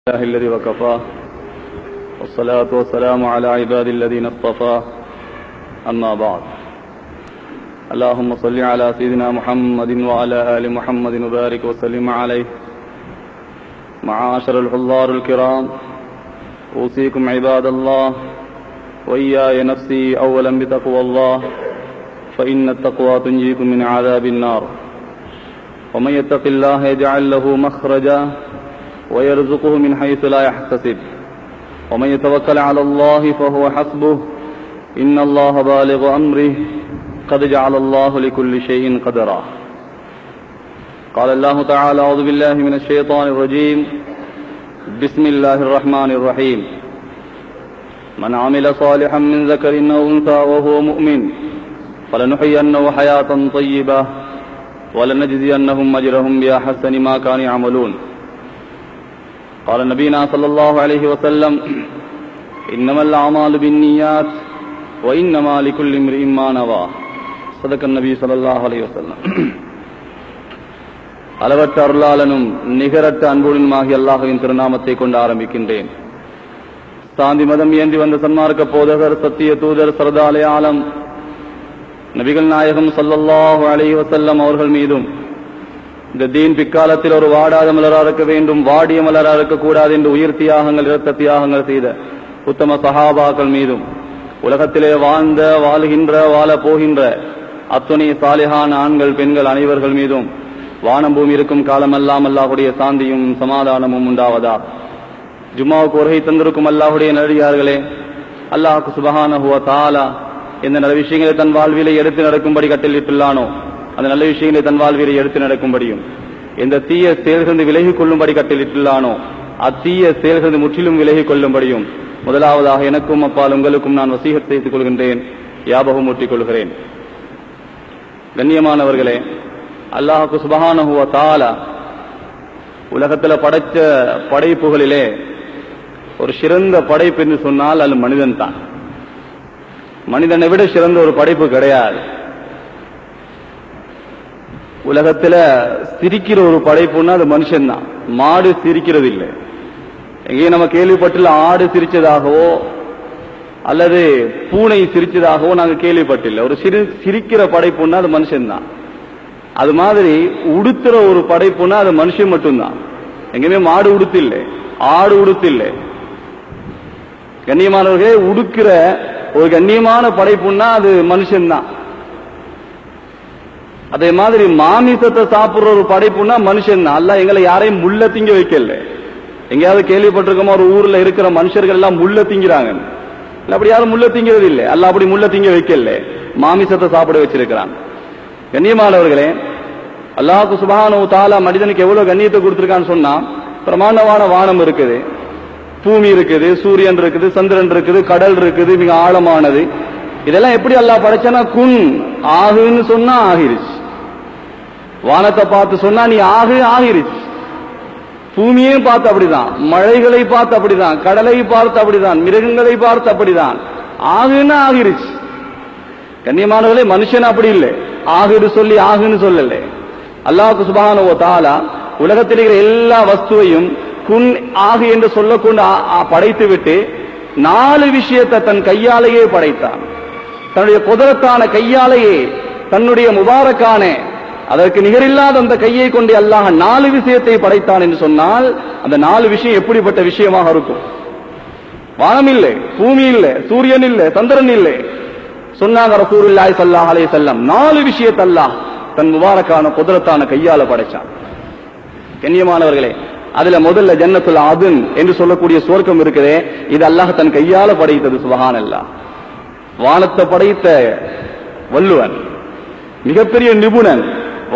الله الذي وكفى والصلاة والسلام على عباد الذين اصطفى أما بعد اللهم صل على سيدنا محمد وعلى آل محمد وبارك وسلم عليه. معاشر الحضار الكرام، أوصيكم عباد الله وإياي نفسي أولا بتقوى الله، فإن التقوى تنجيكم من عذاب النار. ومن يتق الله يجعل له مخرجا ويرزقه من حيث لا يحتسب، ومن يتوكل على الله فهو حسبه، إن الله بالغ أمره، قد جعل الله لكل شيء قدرا. قال الله تعالى: أعوذ بالله من الشيطان الرجيم، بسم الله الرحمن الرحيم. من عمل صالحا من ذكر أو أنثى وهو مؤمن فلنحيينه حياة طيبة ولنجزينهم أجرهم بأحسن ما كانوا يعملون. قال نبينا صلى الله عليه وسلم: إنما الأعمال بالنيات وإنما لكل امرئ ما نوى. صدق النبي صلى الله عليه وسلم. அளவற்ற அருளாளனும் நிகரற்ற அன்புடனுமாகிய அல்லாஹ்வின் திருநாமத்தை கொண்டு ஆரம்பிக்கின்றேன். சாந்தி மதம் ஏந்தி வந்த சன்மார்க்க போதகர், சத்திய தூதர், சர்தாலே ஆலம் நபிகள் நாயகம் ஸல்லல்லாஹு அலைஹி வஸல்லம் அவர்கள் மீதும், இந்த தீன் பிற்காலத்தில் ஒரு வாடாத மலரா இருக்க வேண்டும், வாடிய மலரா இருக்கக்கூடாது என்று உயிர் தியாகங்கள், இரத்த தியாகங்கள் செய்த உத்தம சஹாபாக்கள் மீதும், உலகத்திலே வாழ்ந்த, வாழ்கின்ற, வாழ போகின்ற அத்துணை சாலிஹான ஆண்கள், பெண்கள் அனைவர்கள் மீதும் வானம் பூமி இருக்கும் காலமெல்லாம் அல்லாஹுடைய சாந்தியும் சமாதானமும் உண்டாவதா. ஜும்மாவுக்கு வருகை தந்திருக்கும் அல்லாஹுடைய நல்லடியார்களே, அல்லாஹ்வுக்கு சுப்ஹானஹு வ தஆலா இந்த நல்ல விஷயங்களை தன் வாழ்விலை எடுத்து நடக்கும்படி கட்டளையிட்டுள்ளானோ அந்த நல்ல விஷயங்களை தன் வாழ்விலை எடுத்து நடக்கும்படியும், எந்த தீய செயல்களிலிருந்து விலகிக் கொள்ளும்படி கட்டளையிட்டுள்ளானோ அத்தீய செயல்களிலிருந்து முற்றிலும் விலகிக் கொள்ளும்படியும் முதலாவதாக எனக்கும் அப்பால் உங்களுக்கும் நான் வசீகத் செய்து கொள்கின்றேன், ஞாபகம் ஊட்டிக் கொள்கிறேன். கண்ணியமானவர்களே, அல்லாஹ்வுக்கு சுப்ஹானஹு வ தஆலா உலகத்துல படைச்ச படைப்புகளிலே ஒரு சிறந்த படைப்பு என்று சொன்னால் அது மனிதன் தான். மனிதனை விட சிறந்த ஒரு படைப்பு கிடையாது. உலகத்துல சிரிக்கிற ஒரு படைப்புன்னா அது மனுஷன் தான். மாடு சிரிக்கிறது இல்லை. எங்கேயும் நம்ம கேள்விப்பட்டுள்ள ஆடு சிரிச்சதாகவோ அல்லது பூனை சிரிச்சதாகவோ நாங்க கேள்விப்பட்டில்லை. ஒரு சிரிக்கிற படைப்புன்னா அது மனுஷன் தான். அது மாதிரி உடுத்துற ஒரு படைப்புன்னா அது மனுஷன் மட்டும்தான். எங்கேயுமே மாடு உடுத்தில்லை, ஆடு உடுத்தில்லை. கண்ணியமானவர்களே, உடுக்கிற ஒரு கண்ணியமான படைப்புன்னா அது மனுஷன் தான். அதே மாதிரி மாமிசத்தை சாப்பிடுற ஒரு படைப்புன்னா மனுஷன் தான். அல்லாஹ் எங்களை யாரையும் முள்ள திங்க வைக்கல. எங்கேயாவது கேள்விப்பட்டிருக்கோமா ஒரு ஊர்ல இருக்கிற மனுஷர்கள் எல்லாம் முள்ள திங்கிறாங்க? அப்படி யாரும் முள்ள திங்கிறது இல்லை. அல்லாஹ் அப்படி முள்ள திங்க வைக்கல, மாமிசத்தை சாப்பிட வச்சிருக்கிறான். கண்ணியமானவர்களே, அல்லாஹ்வுக்கு சுப்ஹானஹு வ தஆலா மனிதனுக்கு எவ்வளவு கண்ணியத்தை கொடுத்திருக்கான்னு சொன்னா, பிரமாண்டமான வானம் இருக்குது, பூமி இருக்குது, சூரியன் இருக்குது, சந்திரன் இருக்குது, கடல் இருக்குது, மிக ஆழமானது. இதெல்லாம் எப்படி அல்லாஹ் படைச்சானா, குன் ஆகுன்னு சொன்னா ஆகிருச்சு. வானத்தை பார்த்து சொன்னா நீ ஆகு, ஆகிருச்சு. பூமியையும் பார்த்து அப்படிதான், மழைகளை பார்த்து அப்படிதான், கடலை பார்த்து அப்படிதான், மிருகங்களை பார்த்து அப்படிதான். ஆகுன்னு ஆகிருச்சு. கண்ணியமானவர்களே, மனுஷன் அப்படி இல்லை. ஆகுன்னு சொல்லி ஆகுன்னு சொல்லல. அல்லாஹ்வுக்கு சுப்ஹானஹு வ தஆலா உலகத்தில் இருக்கிற எல்லா வஸ்துவையும் குன் ஆகு என்று சொல்லக்கொண்டு படைத்து விட்டு 4 விஷயத்தை தன் கையாலேயே படைத்தான். தன்னுடைய குதிரத்தான கையாலேயே, தன்னுடைய முபாரக்கான, அதற்கு நிகரில்லாத அந்த கையை கொண்டு அல்லாஹ் 4 விஷயத்தை படைத்தான் என்று சொன்னால் அந்த 4 விஷயம் எப்படிப்பட்ட விஷயமாக இருக்கும்? வானம் இல்லை, பூமி இல்லை, சூரியன் இல்லை, சந்திரன் இல்லை. சொன்னாங்க ரசூலுல்லாஹி ஸல்லல்லாஹு அலைஹி வஸல்லம், 4 விஷயத்தை அல்லாஹ் தன் முபாரக்கான குதிரத்தான கையால படைச்சான். கண்ணியமானவர்களே, அதுல முதல்ல ஜன்னத்துல் ஆதுன் என்று சொல்லக்கூடிய சுவர்க்கம் இருக்குதே, இது அல்லாஹ் தன் கையால படைத்தது. சுப்ஹானல்லாஹ். வானத்தை படைத்த வல்லுவன், மிகப்பெரிய நிபுணன்.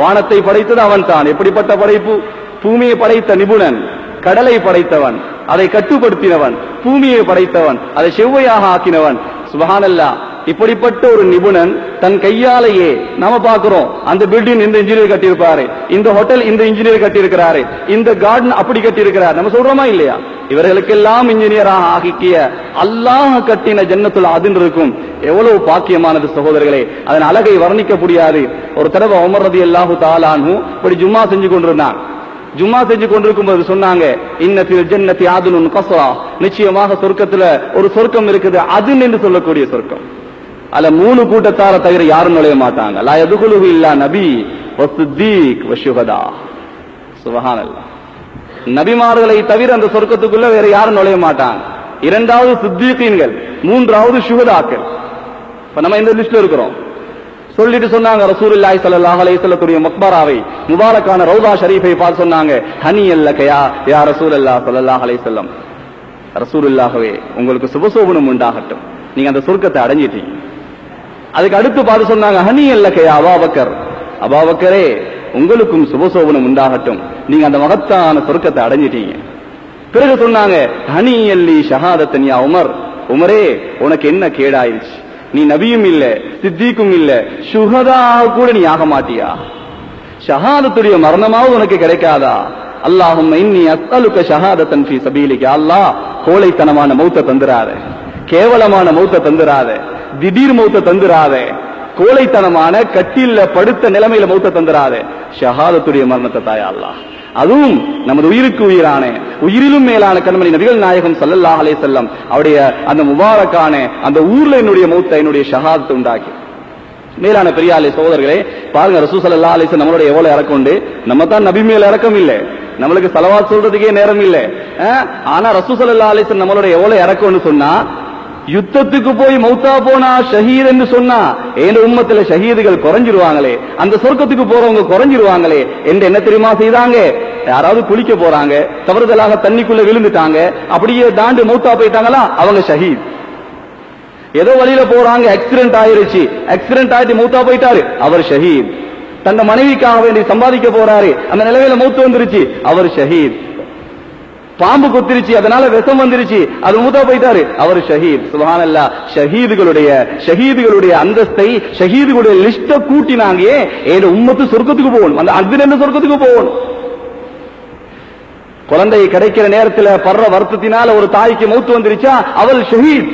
வானத்தை படைத்தது அவன் தான். எப்படிப்பட்ட படைப்பு? பூமியை படைத்த நிபுணன், கடலை படைத்தவன், அதை கட்டுப்படுத்தினவன், பூமியை படைத்தவன், அதை செவ்வையாக ஆக்கினவன். சுப்ஹானல்லாஹ். இப்படிப்பட்ட ஒரு நிபுணன் தன் கையாலேயே நாம பார்க்கிறோம், அந்த பில்டிங் இந்த இன்ஜினியர் கட்டியிருப்பாரு, இந்த ஹோட்டல் இந்த இன்ஜினியர் கட்டியிருக்கிறாரு, இந்த கார்டன் அப்படி கட்டியிருக்கிறார். நம்ம சொல்றோமா இல்லையா? இவர்களுக்கெல்லாம் இன்ஜினியராக ஆக்கிய அல்லாஹ் கட்டின ஜன்னத்துல் ஆதுன் இருக்கும். எவ்வளவு பாக்கியமானது சகோதரர்களே! அதன் அழகை வர்ணிக்க முடியாது. ஒரு தடவை உமர் ரலியல்லாஹு தஆலா அன்ஹு இப்படி ஜும்மா செஞ்சு கொண்டிருந்தான். ஜும்மா செஞ்சு கொண்டிருக்கும் போது சொன்னாங்க, இன்னத்தில் ஜன்னதி ஆதுனுன் கஸ்ரா, நிச்சயமாக சொர்க்கத்துல ஒரு சொர்க்கம் இருக்குது, அதுன் என்று சொல்லக்கூடிய சொர்க்கம். அல்ல 3 கூட்டத்தார தவிர யாரும் நுழைய மாட்டாங்க. லா யதுகுலுஹு இல்லா நபி வஸ்ஸித்தீக் வஷ்ஷுஹதா. சுப்ஹானல்லாஹ். நபிமார்களை தவிர அந்த சொர்க்கத்துக்குள்ள வேற யாரும் நுழைய மாட்டாங்க. 2வது சித்தீகீன்கள், 3வது ஷுஹதாக்கள். இப்ப நம்ம இந்த லிஸ்ட்ல இருக்கிறோம். சொல்லிட்டு சொன்னாங்க ரசூலுல்லாஹி ஸல்லல்லாஹு அலைஹி வஸல்லத்துடைய மக்பராவை, முபாரக்கான ரௌதா ஷரீஃபை பார்த்து சொன்னாங்க, ஹனியல்லக யா ரசூலுல்லாஹி ஸல்லல்லாஹு அலைஹி வஸல்லம், ரசூலுல்லாஹ்வே உங்களுக்கு சுபசோபனம் உண்டாகட்டும், நீங்க அந்த சொர்க்கத்தை அடைஞ்சிட்டீங்க. அதுக்கு அடுத்து பார்த்து சொன்னாங்க, ஹனியல்லக யா அபூபக்கர், அபூபக்கரே உங்களுக்கும் சுபசோபனம் உண்டாகட்டும், நீங்க அந்த மகத்தான சொர்க்கத்தை அடைஞ்சிட்டீங்க. பிறகு சொன்னாங்க, ஹனியல்லி ஷஹாதத்தன் யா உமர், உமரே உனக்கு என்ன கேடாயிருச்சு, நீ நபியும் இல்ல சித்திக்கும் இல்ல சுஹதா கூட நீ ஆக மாட்டியா, ஷஹாதத்துடைய மரணமாவது உனக்கு கிடைக்காதா? அல்லாஹும்ம இன்னி அஸ்அலுக ஷஹாதத்தன் ஃபீ சபீலிக, அல்லாஹ் கோழைத்தனமான மௌத்த தந்துராத, கேவலமான மௌத்த தந்துராத, திடீர் மௌத்த தந்துராத, கோழைத்தனமான கட்டில படுத்த நிலைமையில மௌத்த தந்துராத, ஷஹாதத்துடைய மரணத்தை தாயா அல்லாஹ். அதுவும் நமது உயிருக்கு உயிரான, உயிரிலும் மேலான கண்மணி நபிகள் நாயகம் ஸல்லல்லாஹு அலைஹி வஸல்லம் அவருடைய அந்த முபாரக்கான அந்த ஊர்ல என்னுடைய மௌத்தை, என்னுடைய ஷஹாதத்தை உண்டாக்கி. மேலான பெரியாலே சகோதரர்களே, பாருங்க ரசூல் ஸல்லல்லாஹு அலைஹி வஸல்லம் நம்மளுடைய எவ்வளவு இறக்கம் உண்டு. நம்ம தான் நபி மேல இறக்கம் இல்லை, நம்மளுக்கு ஸலவாத் சொல்றதுக்கே நேரம் இல்லை. ஆனா ரசூல் ஸல்லல்லாஹு அலைஹி வஸல்லம் நம்மளுடைய எவ்வளவு இறக்கம்னு சொன்னா, யுத்தத்துக்கு போய் மௌத்தா போனா ஷஹீத் என்று சொன்னா என் உம்மத்துல ஷஹீதுகள் குறைஞ்சிருவாங்களே, அந்த சொர்க்கத்துக்கு போறவங்க குறைஞ்சிருவாங்களே என்று என்ன தெரியுமா செய்தாங்க? யாராவது குளிக்க போறாங்க, தவறுதலாக தண்ணிக்குள்ள விழுந்துட்டாங்க, அப்படியே தாண்டு மௌத்தா போயிட்டாங்களா, அவங்க ஷஹீத். ஏதோ வழியில போறாங்க, ஆக்சிடென்ட் ஆயிருச்சு, ஆக்சிடென்ட் ஆயிட்டு மௌத்தா போயிட்டாரு, அவர் ஷஹீத். தந்த மனைவிக்காக வேண்டி சம்பாதிக்க போறாரு, அந்த நிலையில மௌத்து வந்துருச்சு, அவர் ஷஹீத். பாம்பு கொத்திருச்சு, அதனால விஷம் வந்துருச்சு, அது மூத்தா போயிட்டாரு, அவர் ஷஹீத். சுப்ஹானல்லாஹ். ஷஹீதுகளுடைய அந்தஸ்தை, ஷஹீதுகளுடைய லிஸ்ட கூட்டினாங்க. ஏன் உம்மத்து சொர்க்கத்துக்கு போகணும், அந்த அக்னில சொர்க்கத்துக்கு போகணும். குழந்தை கிடைக்கிற நேரத்தில் படுற வருத்தத்தினால ஒரு தாய்க்கு மௌத்து வந்துருச்சா, அவள் ஷஹீத்.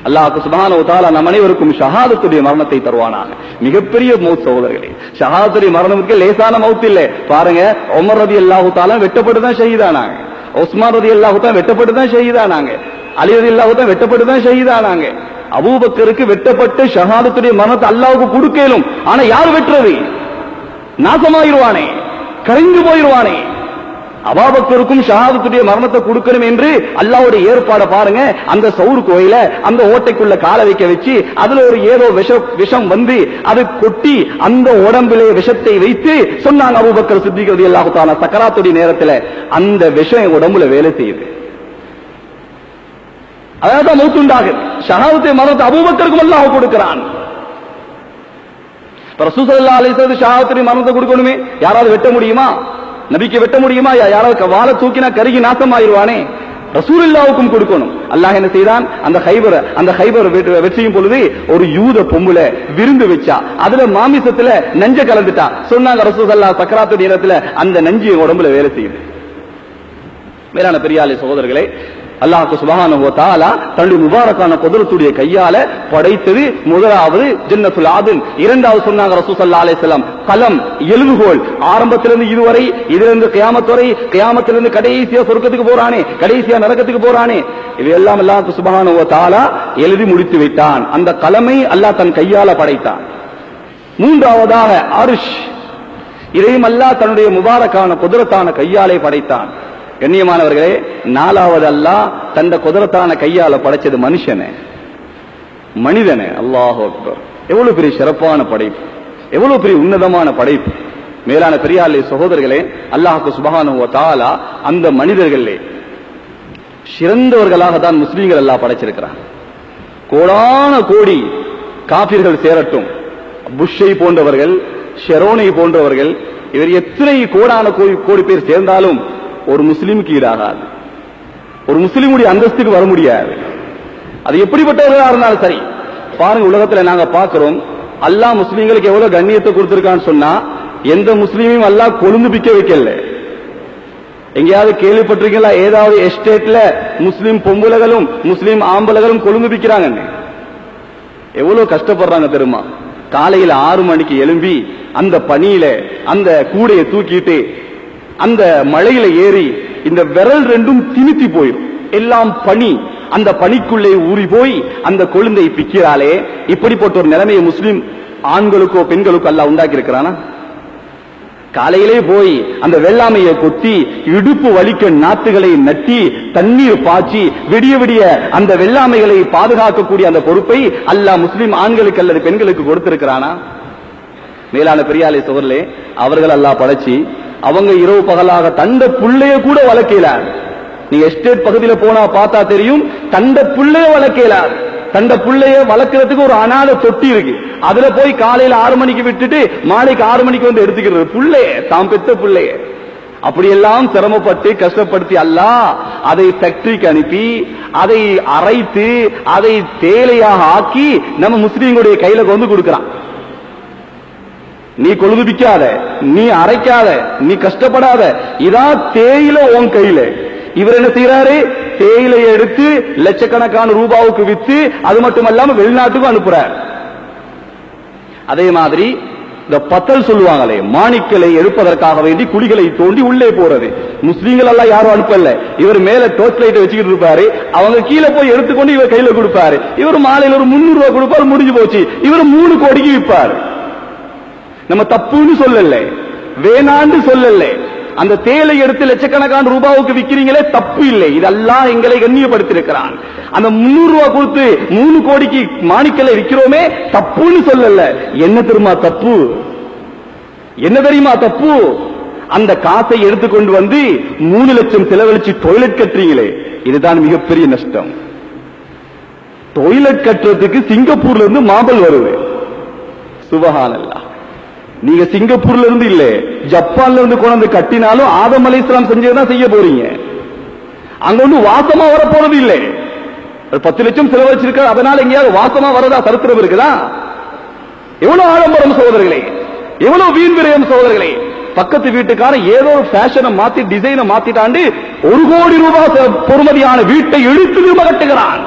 அல்லாஹ் சுப்ஹானஹு வ தஆலா நம் அனைவருக்கும் ஷஹாதத்துடைய மரணத்தை தருவானாக. மிகப்பெரிய மௌத் சகோதரர்களே, ஷஹாதத்துடைய மரணத்துக்கு லேசான மௌத் இல்லை. பாருங்க, உமர் ரலியல்லாஹு தஆலா வெட்டப்பட்டு தான் ஷஹீதானாங்க, உஸ்மான் ரலியல்லாஹு தஆலா வெட்டப்பட்டு தான் ஷஹீதானாங்க, அலி ரலியல்லாஹு தஆலா வெட்டப்பட்டு தான் ஷஹீதானாங்க. அபூபக்கருக்கு வெட்டப்பட்டு ஷஹாதத்துடைய மரணத்தை அல்லாஹ்வுக்கு கொடுக்கலும். ஆனா யார் வெட்டுறது? நாசமாயிருவானே, கரைந்து போயிருவானே. அபூபக்கருக்கும் ஷஹாதத்துடைய மரணத்தை கொடுக்கணும் என்று அல்லாஹ்வுடைய ஏற்பாடு பாருங்க. அந்த சவுர் கோயில அந்த ஓட்டைக்குள்ள காலை வைக்க வச்சு அதுல ஒரு ஏதோ விஷம் வந்து அது கொட்டி அந்த உடம்பிலே விஷத்தை வைத்து சொன்னாங்க அபூபக்கர் சித்திக் ரலியல்லாஹு தஆலா சக்கராத்துடைய நேரத்தில் அந்த விஷம் உடம்புல வேலை செய்யுது, அதான் மௌத் உண்டாகுது. ஷஹாதத்துடைய மரணத்தை அபூபக்கருக்கும் அல்லாஹ் கொடுக்கிறான். ரசூல் ஸல்லல்லாஹு அலைஹி வஸல்லம் ஷஹாதத்துடைய மரணத்தை கொடுக்கணுமே, யாராவது வெட்ட முடியுமா? நபிக்கு வெட்ட முடியுமா? யாராவது வாழை தூக்கினா கருகி நாசமாயிருவானே. ரசூலுல்லாஹ்வுக்கும் கொடுக்கணும். அல்லாஹ் என்ன செய்தான்? அந்த ஹைபர் வெற்றியும் பொழுது ஒரு யூத பொம்புல விருந்து வச்சா, அதுல மாமிசத்துல நஞ்ச கலந்துட்டா. சொன்னாங்க ரசூல் ஸல்லல்லாஹு அலைஹி சக்கராத்து நேரத்துல அந்த நஞ்சு உடம்புல வேலை செய்யுது. மேலான பெரியாலே சகோதரர்களே, அல்லாஹ் சுப்ஹானஹு வ தஆலா தன்னுடைய முபாரக்கான குத்ரத்துடைய கையால படைத்தது முதலாவது ஜன்னத்துல் ஆதுன். இரண்டாவது சொன்னாங்க ரசூல் ஸல்லல்லாஹு அலைஹி வஸல்லம் கலம், எழுதுகோல். ஆரம்பத்திலிருந்து இதுவரை, இதிலிருந்து கியாமத் வரை, கியாமத்திலிருந்து கடைசியா சொர்க்கத்துக்கு போறானே, கடைசியா நரகத்துக்கு போறானே, இவையெல்லாம் அல்லாஹ் சுப்ஹானஹு வ தஆலா எழுதி முடித்து விட்டான். அந்த கலமை அல்லாஹ் தன் கையால படைத்தான். மூன்றாவதாக அர்ஷ், இதையும் அல்லாஹ் தன்னுடைய முபாரக்கான குத்ரத்தான கையாலே படைத்தான். கண்ணியமானவர்களே, நாலாவது அல்லாஹ் தந்த குதிரத்தான கையால படைச்சது மனுஷனே, மனிதனே. அல்லாஹு அக்பர். எவ்வளவு பெரிய சிறப்பான படைப்பு, எவ்வளவு பெரிய உன்னதமான படைப்பு. மேலான பெரியார்களே சகோதரர்களே, அல்லாஹ் சுப்ஹானஹு வ தஆலா அந்த மனிதர்களே சிறந்தவர்களாக தான் முஸ்லீம்கள் அல்லாஹ் படைச்சிருக்கிறான். கோடான கோடி காபிர்கள் சேரட்டும், புஷ்ஷை போன்றவர்கள், ஷெரோனை போன்றவர்கள், இவர் எத்தனை கோடான கோடி பேர் சேர்ந்தாலும் ஒரு முஸ்லீமுக்கு ஈடாகாது, ஒரு முஸ்லீமுடைய அந்தஸ்துக்கு வர முடியாது. அது எப்படிப்பட்டவர்களாக இருந்தாலும் சரி. பாருங்க, உலகத்துல நாங்க பாக்குறோம், அல்லாஹ் முஸ்லீம்களுக்கு எவ்வளவு கண்ணியத்தை கொடுத்திருக்கான்னு சொன்னா, எந்த முஸ்லீமையும் அல்லாஹ் கொழுந்து பிக்க வைக்கல. எங்கேயாவது கேள்விப்பட்டிருக்கீங்களா? ஏதாவது எஸ்டேட்ல முஸ்லீம் பொம்புலகளும் முஸ்லீம் ஆம்பளகளும் கொழுந்து பிக்கிறாங்க. எவ்வளவு கஷ்டப்படுறாங்க தெரியுமா? காலையில 6 மணிக்கு எழும்பி அந்த பணியில அந்த கூடையை தூக்கிட்டு அந்த மலையில ஏறி இந்த விரல் ரெண்டும் திணித்தி போயிடும், எல்லாம் பனி, அந்த பனிக்குள்ளே ஊறி போய் அந்த கொழுந்தை பிக்கிறாளே. இப்படிப்பட்ட ஒரு நிலைமையை முஸ்லிம் ஆண்களுக்கோ பெண்களுக்கோ அல்லாஹ் உண்டாக்கி இருக்கிறானா? காலையிலே போய் அந்த வெள்ளாமையை கொத்தி இடுப்பு வலிக்க நாத்துகளை நட்டி தண்ணீர் பாய்ச்சி விடிய விடிய அந்த வெள்ளாமைகளை பாதுகாக்கக்கூடிய அந்த பொறுப்பை அல்லாஹ் முஸ்லிம் ஆண்களுக்கு அல்லது பெண்களுக்கு கொடுத்திருக்கிறானா? மேலான பெரியாலே சோதரே, அவர்கள் அல்லாஹ் படைச்சி அவங்க இரவு பகலாக தண்ட புள்ளைய கூட வளர்க்கல. நீங்க எஸ்டேட் பகுதியில போனா பார்த்தா தெரியும், தண்ட புள்ளைய வளர்க்கல. தண்ட புள்ளைய வளர்க்கறதுக்கு ஒரு அனாத தொட்டி இருக்கு, அதுல போய் காலையில 6 மணிக்கு விட்டுட்டு மாலைக்கு 6 மணிக்கு வந்து எடுத்துக்கிறது புள்ளைய, தாம் பெத்த புள்ளைய. அப்படியெல்லாம் சிரமப்பட்டு கஷ்டப்படுத்தி அல்லாஹ் அதை ஃபேக்டரிக்கு அனுப்பி அதை அரைத்து அதை தேயிலையாக ஆக்கி நம்ம முஸ்லீம்களுடைய கையில கொண்டு கொடுக்கிறான். நீ கொழுதுபிக்காத, நீ அரைக்காத, நீ கஷ்டப்படாத, இதா தேயில உன் கையில. இவர் என்ன செய்யறாரு? தேயிலையை எடுத்து லட்சக்கணக்கான ரூபாவுக்கு வித்து அது மட்டுமல்லாம வெளிநாட்டுக்கும் அனுப்புறார். அதே மாதிரி இந்த பத்தல் சொல்லுவாங்களே, மாணிக்கலை எடுப்பதற்காக வேண்டி குழிகளை தோண்டி உள்ளே போறது, முஸ்லீம்கள் எல்லாம் யாரும் அனுப்பல. இவர் மேல டோர்ச் லைட் வச்சுக்கிட்டு இருப்பாரு, அவங்க கீழே போய் எடுத்துக்கொண்டு இவர் கையில கொடுப்பாரு. இவர் மாலையில் ஒரு 300 ரூபாய் கொடுப்பாரு, முடிஞ்சு போச்சு. இவர் 3 கோடிக்கு விற்பாரு. நம்ம தப்புன்னு சொல்லல, வேணான்னு சொல்லல. அந்த தேயிலை எடுத்து லட்சக்கணக்கான ரூபாவுக்கு விக்கிறீங்களே, தப்பு இல்லை, இதெல்லாம் எங்களை கண்ணியப்படுத்திருக்கிறான். அந்த 300 ரூபாய் கொடுத்து 3 கோடிக்கு மாணிக்கலை விக்கிறோமே, தப்புன்னு சொல்லல. என்ன தெரியுமா தப்பு? என்ன தெரியுமா தப்பு? அந்த காசை எடுத்துக்கொண்டு வந்து 3 லட்சம் செலவழிச்சு டொய்லெட் கட்டுறீங்களே, இதுதான் மிகப்பெரிய நஷ்டம். டொய்லெட் கட்டுறதுக்கு சிங்கப்பூர்ல இருந்து மாபல் வருது. சுபஹானல்லாஹ். நீங்க சிங்கப்பூர்ல இருந்து இல்ல, ஜப்பான்ல இருந்து கொண்டு கட்டினாலும் ஆதம் அலைஹிஸ்ஸலாம் செஞ்சதான் செய்ய போறீங்க. அங்க ஒண்ணு வாசமா வர போறது இல்லை. 10 லட்சம் செலவழிச்சிருக்க, அதனால எங்கேயாவது வாசமா வரதா சரித்திரம் இருக்குதா? எவ்வளவு ஆடம்பரம் சகோதரர்களே, எவ்வளவு வீண் விரயம் சகோதரர்களே. பக்கத்து வீட்டுக்காரன் ஏதோ ஃபேஷனை மாத்தி டிசைனை மாத்திட்டாண்டு 1 கோடி ரூபாய் பொறுமதியான வீட்டை இழுத்து கட்டுகிறான்.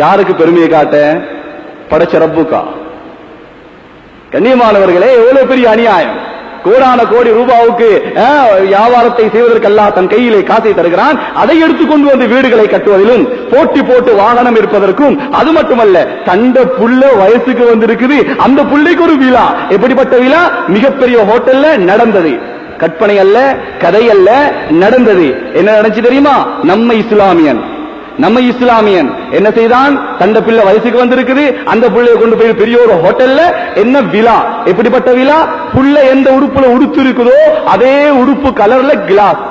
யாருக்கு பெருமையை காட்ட? படைச்ச ரப்புக்கா. கண்ணியமானவர்களே, எவ்வளவு பெரிய அநியாயம். கோடான கோடி ரூபாவுக்கு வியாபாரத்தை செய்வதற்கு அல்லாஹ் தன் கையிலே காசை தருகிறான். அதை எடுத்துக்கொண்டு வந்து வீடுகளை கட்டுவதிலும் போட்டி போட்டு வாகனம் இருப்பதற்கும், அது மட்டுமல்ல, தண்ட புள்ள வயசுக்கு வந்திருக்குது, அந்த புள்ளைக்கு ஒரு விழா. எப்படிப்பட்ட விழா? மிகப்பெரிய ஹோட்டல்ல நடந்தது. கற்பனை அல்ல, கதை அல்ல, நடந்தது. என்ன நடந்துச்சு தெரியுமா? நம்ம இஸ்லாமியன் என்ன செய்தான்? தண்ட பிள்ளை வயசுக்கு வந்திருக்குது, அந்த பிள்ளையை கொண்டு போய் பெரிய ஒரு ஹோட்டல்ல என்ன விழா. எப்படிப்பட்ட விழா? புள்ள எந்த உடுப்புல உடுத்து இருக்குதோ அதே உடுப்பு கலர்ல கிளாஸ்,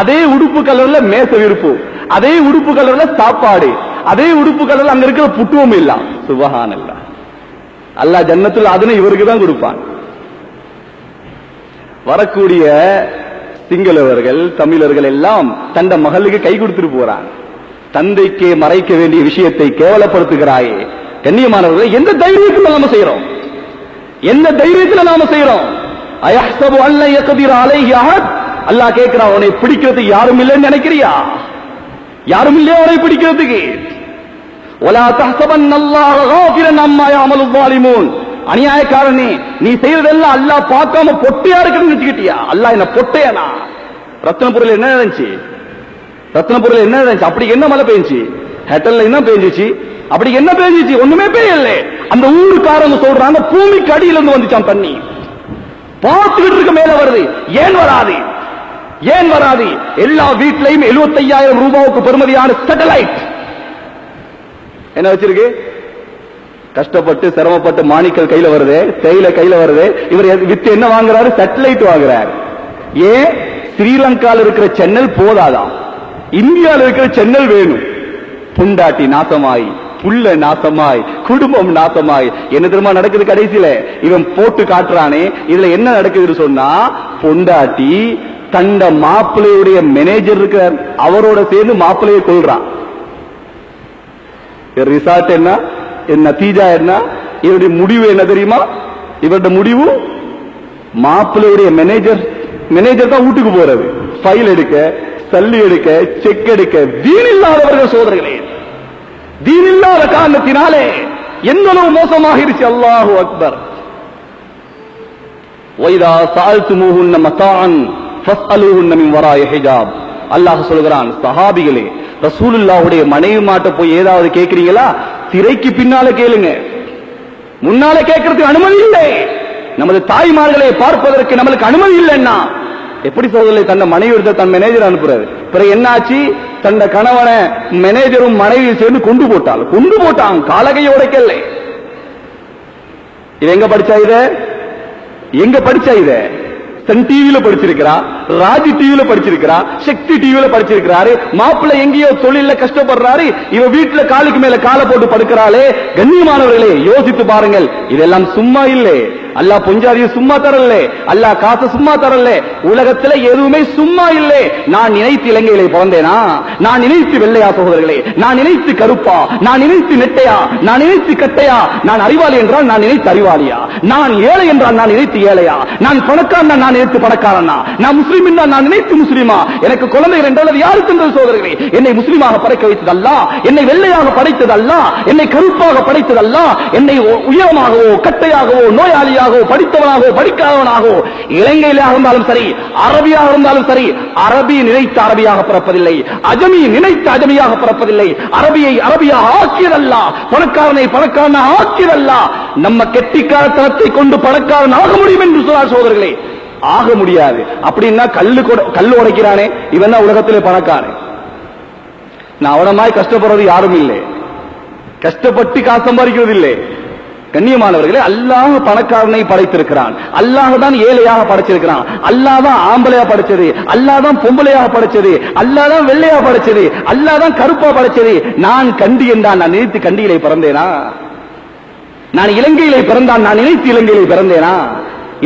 அதே உடுப்பு கலர்ல மேச விருப்பு, அதே உடுப்பு கலர்ல சாப்பாடு, அதே உடுப்பு கலர்ல அங்க இருக்கிற புட்டுவம் இல்ல. சுபஹானல்லாஹ். அல்லாஹ் ஜன்னத்துல் அதுன்னு இவருக்கு தான் கொடுப்பான். வரக்கூடிய சிங்களவர்கள் தமிழர்கள் எல்லாம் தண்ட மகளுக்கு கை கொடுத்துட்டு போறாங்க. தந்தைக்கே மறைக்க வேண்டிய விஷயத்தை கேவலப்படுத்துகிறாயே. கண்ணியமானவர்களை, எந்த தைரியத்தில் நாம செய்யறோம்? எந்த தைரியத்தில் நாம செய்யறோம்? அயஹ்சபு அல்ல யக்திர அலைஹி அஹத். அல்லாஹ் கேட்கிறான், உன்னை பிடிக்கிறதுக்கு யாரும் இல்லைன்னு நினைக்கிறியா? யாரும் இல்லையா உன்னை பிடிக்கிறதுக்கு? வலா தஹ்சபன் அல்லாஹ் காஃபிரன் அம்மா யஅமலு ஸாலிமூன். அநியாயக்காரனே, நீ செய்யறதெல்லாம் அல்லாஹ் பார்க்காம பொட்டையா இருக்குன்னு நினைச்சுக்கிட்டியா? அல்லாஹ் என்ன பொட்டையானா? ரத்னபுரியில் என்ன நடந்துச்சு? ரத்னபுரியில் என்ன நடந்துச்சு? அப்படி என்ன மழை பெய்ஞ்சி? ஹெட்டல்ல என்ன பெய்ஞ்சிச்சு? அப்படி என்ன பெய்ஞ்சிச்சு? ஒண்ணுமே பெய்யல. அந்த ஊருக்காரங்க சொல்றாங்க, பூமிக்கு அடியில இருந்து வந்துச்சான் தண்ணி, பார்த்துக்கிட்டு இருக்க மேல வருது. ஏன் வராது? ஏன் வராது? எல்லா வீட்லையும் 75,000 ரூபாய்க்கு பெறுமதியான சேட்டலைட் என்ன வச்சிருக்கு? கஷ்டப்பட்டு சிரமப்பட்டு மாணிக்கல் கையில வருது, தேயிலை கையில வருது. இவர் வித்து என்ன வாங்குறாரு? சேட்டலைட் வாங்குறாரு. ஏன்? ஸ்ரீலங்கால இருக்கிற சேனல் போதாதான், இந்தியாவில் இருக்கிற சேனல் வேணும். புண்டாட்டி நாசமாய், புள்ள நாசமாய், குடும்பம் நாசமாய். என்ன தெரியுமா நடக்குது? கடைசியில இவன் போட்டு காட்டுறானே, இதுல என்ன நடக்குதுன்னு சொன்னா, பொண்டாட்டி தண்ட மாப்பிள்ளையுடைய மேனேஜர் இருக்கிறார், அவரோட சேர்ந்து மாப்பிள்ளையை கொள்றான். ரிசார்ட் என்ன, நத்தீஜா என்ன? இவருடைய முடிவு என்ன தெரியுமா? இவருடைய முடிவு, மாப்பிள்ளையுடைய மேனேஜர் தான் வீட்டுக்கு போறது, ஃபைல் எடுக்க, சல்லி எடுக்க, செக் எடுக்க. தீன் இல்லாதவர்கள் சோதரர்களே, தீன் இல்லாத காரணத்தினாலே எந்த அளவு மோசமாகிருச்சு. அல்லாஹு அக்பர். வைதா சஅல்துமூஹுன்ன மதாஅன் ஃபஸ்அலூஹுன்ன மின் வராஇ ஹிஜாப். அல்லாஹ் சொல்கிறான், சஹாபிகளே, ரசூலுல்லாஹ்வுடைய மனைவி மாட்ட போய் ஏதாவது கேட்கிறீங்களா, திரைக்கு பின்னால கேளுங்க, முன்னால கேட்கறதுக்கு அனுமதி இல்லை. நமது தாய்மார்களை பார்ப்பதற்கு நம்மளுக்கு அனுமதி இல்லைன்னா எப்படி சொல்றதில்லை? தன்னை மனைவி எடுத்த தன் மேனேஜர் அனுப்புறாரு. பிறகு என்னாச்சு? தன்னை கணவனை மேனேஜரும் மனைவியும் சேர்ந்து கொண்டு போட்டாங்க, காலகையை உடைக்கல. இது எங்க படிச்சா இத சன் டிவியில படிச்சிருக்கிறா, ராஜி டிவியில படிச்சிருக்கிறா, சக்தி டிவியில படிச்சிருக்கிறாரு. மாப்பிள்ளை எங்கேயோ தொழில கஷ்டப்படுறாரு, இவ வீட்டுல காலுக்கு மேல காலை போட்டு படுக்கிறாளே. கண்ணியமானவர்களே, யோசித்து பாருங்கள், இதெல்லாம் சும்மா இல்லை. அல்லாஹ் பொஞ்சாதிய சும்மா தரல, அல்லாஹ் காசு சும்மா தரல. உலகத்துல எதுவுமே சும்மா இல்லை. நான் நினைத்து இலங்கையிலே பிறந்தேனா? நான் நினைத்து வெள்ளையா சகோதரர்களே? நான் நினைத்து கருப்பா? நான் நினைத்து நெட்டையா? நான் நினைத்து கட்டையா? நான் அறிவாளி என்றால் நான் நினைத்து அறிவாளியா? நான் ஏழை என்றால் நான் நினைத்து ஏழையா? நான் பணக்காரனா? நான் நினைத்து பணக்காரனா? நான் முஸ்லீம் என்றால் நான் நினைத்து முஸ்லீமா? எனக்கு குழந்தைகள் என்றால் அது யாருக்கு என்றது சகோதரர்களே? என்னை முஸ்லீமாக படைக்க வைத்தது அல்லாஹ், என்னை வெள்ளையாக படைத்தது அல்லாஹ், என்னை கருப்பாக படைத்தது அல்லாஹ், என்னை உயரமாகவோ கட்டையாகவோ நோயாளியாக படித்தவனாகவோ படிக்காதவனாகவோ இலங்கையிலாக இருந்தாலும் சரி, அரபியாக இருந்தாலும் சரி, அரபி நினைத்த அரபியாக பிறப்பதில்லை, அஜமி நினைத்த அஜமியாக பிறப்பதில்லை. அரபியை அரபியாக ஆக்கியதல்ல, பணக்காரனை பணக்காரனாக ஆக்கியதல்ல. நம்ம கெட்டிக்காரத்தனத்தை கொண்டு பணக்காரன் ஆக முடியும் என்று சொன்னார் சோதர்களே. ஆக முடியாது. அப்படின்னா கல்லு உடைக்கிறானே, இவன் தான் உலகத்திலே பணக்காரன். நான் அவனமாய் கஷ்டப்படுறது யாரும் இல்லை, கஷ்டப்பட்டு காசு சம்பாதிக்கிறது இல்லை. கண்ணியமானவர்களே, அல்லாஹ் பணக்காரனை படைத்திருக்கிறான், அல்லாஹ் தான் ஏழையாக படைச்சிருக்கிறான், அல்லாஹ் தான் ஆம்பளையா படைச்சது, அல்லாஹ் தான் பொம்பளையாக படைச்சது, அல்லாஹ் தான் வெள்ளையா படைச்சது, அல்லாஹ் தான் கருப்பா படைச்சது. நான் கண்டி என்றான், நான் நினைத்து கண்டியிலே பிறந்தேனா? நான் இலங்கையிலே பிறந்தான், நான் நினைத்து இலங்கையிலே பிறந்தேனா?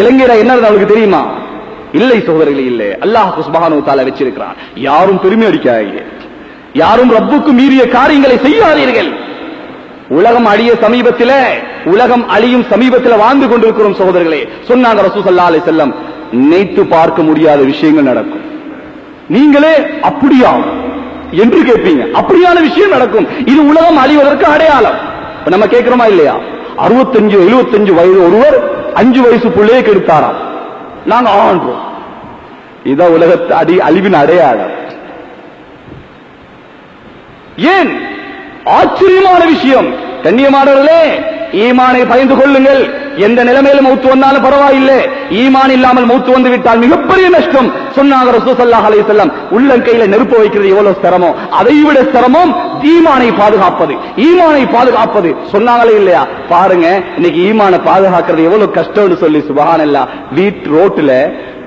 இலங்கையில என்ன அவளுக்கு தெரியுமா? இல்லை சகோதரர்களே, இல்லை. அல்லாஹ் சுப்ஹானஹு வ தஆலா வச்சிருக்கிறான். யாரும் பெருமை அடிக்காதீங்க, யாரும் ரப்புக்கு மீறிய காரியங்களை செய்யாதீர்கள். உலகம் அழிய சமீபத்தில், உலகம் அழியும் சமீபத்தில் வாழ்ந்து கொண்டிருக்கிறோம் சகோதரர்களே. சொன்னாங்க ரசூல் ஸல்லல்லாஹு அலைஹி வஸல்லம், நினைத்து பார்க்க முடியாத விஷயங்கள் நடக்கும். நீங்களே அப்படியா என்று கேட்பீங்க. அப்படியான விஷயம் நடக்கும். இது உலகம் அழிவதற்கு அடையாளம். நம்ம கேட்கிறோமா இல்லையா? 65-75 வயது ஒருவர் 5 வயசு பிள்ளையை கெடுத்தாராம். நாங்க ஆன்றோம். இதான் உலகத்து அழிவின் அடையாளம். ஏன்? ஆச்சரியமான விஷயம். கண்ணியமானவர்களே, ஈமானை பயந்து கொள்ளுங்கள். எந்த நிலைமையிலும் மௌத்து வந்தாலும் பரவாயில்லை, ஈமான் இல்லாமல் மௌத்து வந்து விட்டால் மிகப்பெரிய நஷ்டம். சொன்னாங்க ரசூல் ஸல்லல்லாஹு அலைஹி வஸல்லம், உள்ளங்கையில நெருப்பு வைக்கிறது எவ்வளவு சிரமோ, அதைவிட சிரமம் ஈமானை பாதுகாப்பது. ஈமானை பாதுகாப்பது சொன்னாங்களே இல்லையா? பாருங்க, இன்னைக்கு ஈமானை பாதுகாக்கிறது எவ்வளவு கஷ்டம்னு சொல்லி. சுப்ஹானல்லாஹ். வீட்டு ரோட்டுல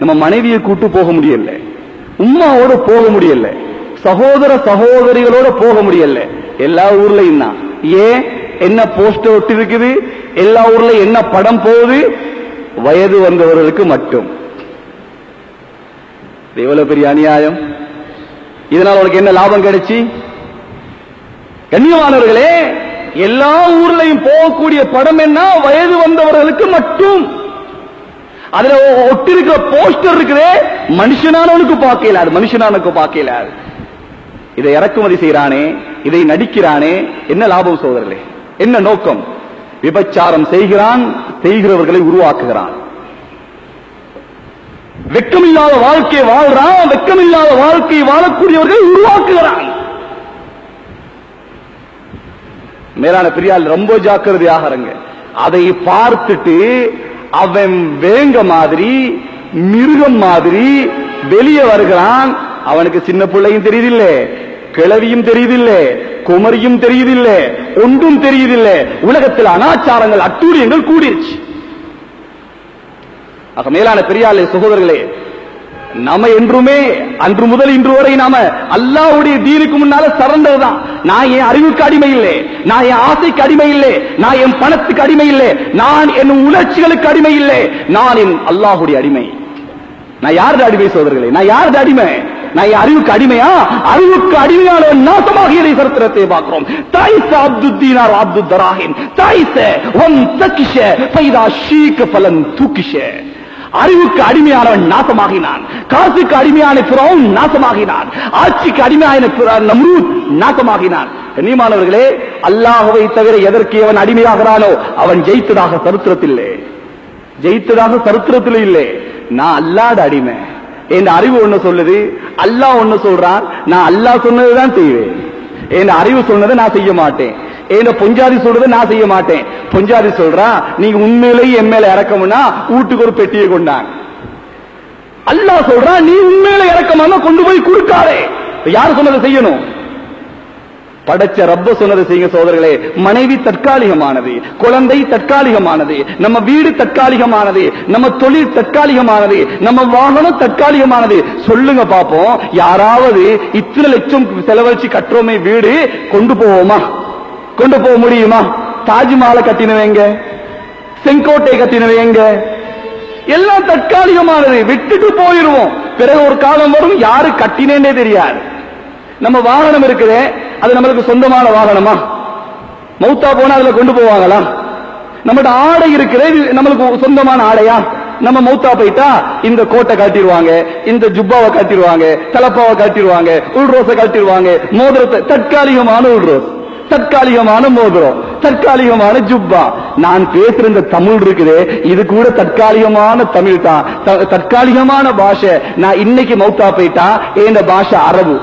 நம்ம மனைவியை கூட்டு போக முடியல, உம்மாவோட போக முடியல, சகோதர சகோதரிகளோட போக முடியல. எல்லா ஊர்லயும் தான். ஏன்? என்ன போஸ்டர் ஒட்டி இருக்குது, எல்லா ஊர்லயும் என்ன படம் போகுது, வயது வந்தவர்களுக்கு மட்டும். எவ்வளவு பெரிய அநியாயம். இதனால் உனக்கு என்ன லாபம் கிடைச்சி? கண்ணியமானவர்களே, எல்லா ஊர்லயும் போகக்கூடிய படம் என்ன? வயது வந்தவர்களுக்கு மட்டும். அதுல ஒட்டிருக்கிற போஸ்டர் இருக்குதே, மனுஷனானவனுக்கு பார்க்கல, அது மனுஷனானுக்கு பார்க்கல. இதை இறக்குமதி செய்யறானே, இதை நடிக்கிறானே, என்ன லாபம் சோதரர்களே? என்ன நோக்கம்? விபச்சாரம் செய்கிறான், செய்கிறவர்களை உருவாக்குகிறான். வெக்கமில்லாத வாழ்க்கை வாழ்றான், வெக்கமில்லாத வாழ்க்கை வாழக்கூடியவர்களை உருவாக்குகிறான். மேலான பிரியால் ரொம்ப ஜாக்கிரதையாக இருங்க. அதை பார்த்துட்டு அவன் வேங்க மாதிரி, மிருகம் மாதிரி வெளியே வருகிறான். அவனுக்கு சின்ன பிள்ளையும் தெரியுதில்லை, கிழவியும் தெரியுதில்லை, குமரியும் தெரியுதில்லை, ஒன்றும் தெரியுதில்லை. உலகத்தில் அனாச்சாரங்கள் அட்டூழியங்கள் கூடிருச்சு. ஆக மேலான பெரியாளே சகோதரர்களே, நாம என்றுமே அன்று முதல் இன்று வரை நாம அல்லாஹ்வுடைய தீனுக்கு முன்னால சரண்டர் தான். நான் என் அறிவுக்கு அடிமை இல்லை, நான் என் ஆசைக்கு அடிமை இல்லை, நான் என் பணத்துக்கு அடிமை இல்லை, நான் என் உணர்ச்சிகளுக்கு அடிமை இல்லை, நான் என் அல்லாஹ்வுடைய அடிமை. நான் யாருடைய அடிமை சோதரர்களே? நான் யாருடைய அடிமை? நான் என் அறிவுக்கு அடிமையா? அறிவுக்கு அடிமையானவன் நாசமாகியதை சரித்திரத்தை பார்க்கிறோம். தாயிச அப்துத் தீனார் அப்துத் தராஹிம், தாயிச வம் தகிஷ ஃபைதா ஷீக ஃபலன் துகிஷ. அறிவுக்கு அடிமையானவன் நாசமாகினான், காசுக்கு அடிமையான ஃபிரௌன் நாசமாகினான், ஆட்சிக்கு அடிமையான நம்ரூத் நாசமாகினான். கண்ணியமானவர்களே, அல்லாஹ்வை தவிர எதற்கு அவன் அடிமையாகிறானோ அவன் ஜெயித்ததாக சரித்திரத்தில்லை. ஜெயித்ததாக சரித்திரத்தில் இல்லை. நான் அல்லாஹ்வுடைய அடிமை. என் அறிவு ஒண்ணு சொல்லுது, அல்லாஹ் ஒண்ணு சொல்றான். நான் அல்லாஹ் சொன்னதுதான் செய்வேன். என் அறிவு சொன்னதை நான் செய்ய மாட்டேன். என் பொஞ்சாதி சொல்றதை நான் செய்ய மாட்டேன். பொஞ்சாதி சொல்றா, நீங்க உண்மையிலேயே என் மேல இறக்கமுன்னா வீட்டுக்கு ஒரு பெட்டியை கொண்டாங்க. அல்லாஹ் சொல்றா, நீ உண்மையில இறக்கமா கொண்டு போய் கொடுக்காதே. யாரு சொன்னதை செய்யணும்? படைச்ச ரப்ப சொன்னதை செய்யுங்க சோதரர்களே. மனைவி தற்காலிகமானது, குழந்தை தற்காலிகமானது, நம்ம வீடு தற்காலிகமானது, நம்ம தொழில் தற்காலிகமானது, நம்ம வாகனம் தற்காலிகமானது. சொல்லுங்க பாப்போம், யாராவது இத்தனை லட்சம் செலவழிச்சு கட்டுறோமே வீடு, கொண்டு போவோமா? கொண்டு போக முடியுமா? தாஜ்மஹாலை கட்டினவங்க, செங்கோட்டை கட்டினவங்க எல்லாம் தற்காலிகமானது, விட்டுட்டு போயிருவோம். பிறகு ஒரு காலம் வரும், யாரு கட்டினேன்னே தெரியாது. நம்ம வாகனம் இருக்குது, அது நம்மளுக்கு சொந்தமான வாகனமா? மௌத்தா போனா அதுல கொண்டு போவாங்களா? நம்மகிட்ட ஆடை இருக்கிறது, நம்மளுக்கு சொந்தமான ஆடையா? நம்ம மௌத்தா போயிட்டா இந்த கோட்டை காட்டிடுவாங்க, இந்த ஜுப்பாவை காட்டிடுவாங்க, தலப்பாவை காட்டிடுவாங்க, உள்ரோஸை காட்டிடுவாங்க, மோதிரத்தை, தற்காலிகமான உள்ரோஸ், தற்காலிகமான மோதிரம், தற்காலிகமான ஜுப்பா. நான் பேசுற இந்த தமிழ் இருக்குது, இது கூட தற்காலிகமான தமிழ் தான், தற்காலிகமான பாஷை. நான் இன்னைக்கு மௌத்தா போயிட்டா இந்த பாஷை அரபு.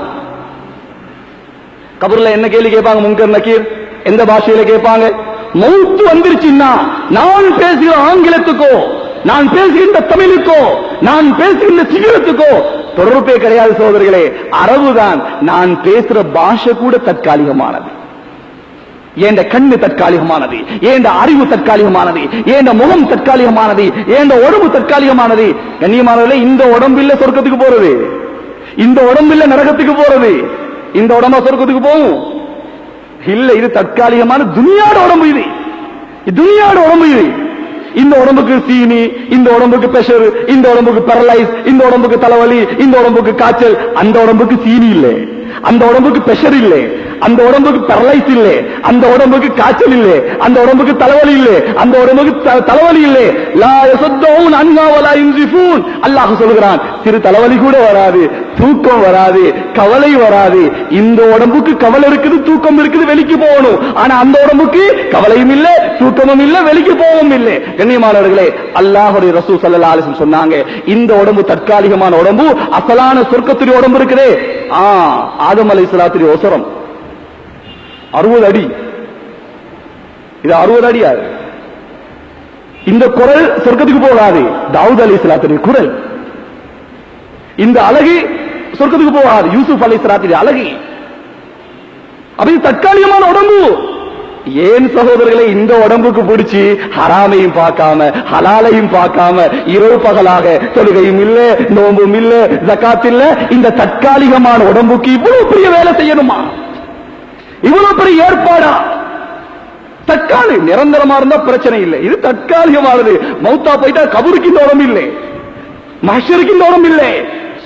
கபர்ல என்ன கேள்வி கேட்பாங்க? முன்கர் நக்கீர் எந்த பாஷையில கேட்பாங்க? மௌத்து வந்துருச்சுன்னா நான் பேசுகிற ஆங்கிலத்துக்கோ, நான் பேசுகின்ற தமிழுக்கோ, நான் பேசுகின்ற சிங்களத்துக்கோ தொடர்பே கிடையாது சோதரிகளே. அரபுதான். நான் பேசுற பாஷை கூட தற்காலிகமானது. ஏண்ட கண்ணு தற்காலிகமானது, ஏண்ட அறிவு தற்காலிகமானது, ஏண்ட முகம் தற்காலிகமானது, ஏண்ட உடம்பு தற்காலிகமானது. கண்ணியமானவர்களே, இந்த உடம்பில்ல சொர்க்கத்துக்கு போறது, இந்த உடம்பில்ல நரகத்துக்கு போறது. இந்த உடம்பா சொர்க்கத்துக்கு போகும் இல்ல, இது தற்காலிகமான துனியாட உடம்பு. இது துனியாட உடம்பு. இது இந்த உடம்புக்கு சீனி, இந்த உடம்புக்கு பிரஷர், இந்த உடம்புக்கு பேரலைஸ், இந்த உடம்புக்கு தலைவலி, இந்த உடம்புக்கு காய்ச்சல். அந்த உடம்புக்கு சீனி இல்லை, அந்த உடம்புக்கு பிரஷர் இல்லை, அந்த உடம்புக்கு பேரலைஸ் இல்லை, அந்த உடம்புக்கு காய்ச்சல் இல்லை, அந்த உடம்புக்கு தலைவலி இல்லை, அந்த உடம்புக்கு தலைவலி இல்லை. லா யஸத்தூன் அன்ஹா வலா யுன்ஸிஃபூன். அல்லாஹ் சொல்கிறான், சிறு தலைவலி கூட வராது, தூக்கம் வராது, கவலை வராது. இந்த உடம்புக்கு கவலை இருக்குது, தூக்கம் இருக்குது, வெளிக்கு போகணும். ஆனா அந்த உடம்புக்கு கவலையும் இல்லை, தூக்கமும் இல்லை, வெளிக்கு போகவும் இல்லை. கண்ணியமானவர்களே, அல்லாஹ்வுடைய ரசூல் ஸல்லல்லாஹு அலைஹி வஸல்லம் சொன்னாங்க, இந்த உடம்பு தற்காலிகமான உடம்பு, அசலான சொர்க்கத்துடைய உடம்பு இருக்குதே, ஆதம் அலைஹிஸ்ஸலாத்துடைய ஒசரம் 60 அடி. இது 60 அடி. இந்த குரல் சொர்க்கத்துக்கு போகாது, தாவூத் அலைஹிஸ்ஸலாத்துடைய குரல். இந்த அழகு சொர்க்கத்துக்கு போகாது, யூசுப் அலைஹிஸ்ஸலாத்துடைய அழகு. அப்படி தற்காலிகமான உடம்பு. ஏன் சகோதரர்களை இந்த உடம்புக்கு பிடிச்சி ஹராமையும் பார்க்காம ஹலாலையும் பார்க்காம இரவு பகலாக தொழுகையும் இல்ல, நோம்பும் இல்ல, ஜகாத் இல்ல, இந்த தற்காலிகமான உடம்புக்கு இவ்வளவு பெரிய வேலை செய்யணுமா? இவ்வளவு பெரிய ஏற்பாடா? தற்காலிக நிரந்தரமா இருந்தா பிரச்சனை இல்லை, இது தற்காலிகமானது. மௌத்தா போயிட்டா கபருக்கு இந்த உடம்பு இல்லை, மஹ்ஷருக்கு இந்த உடம்பு இல்லை,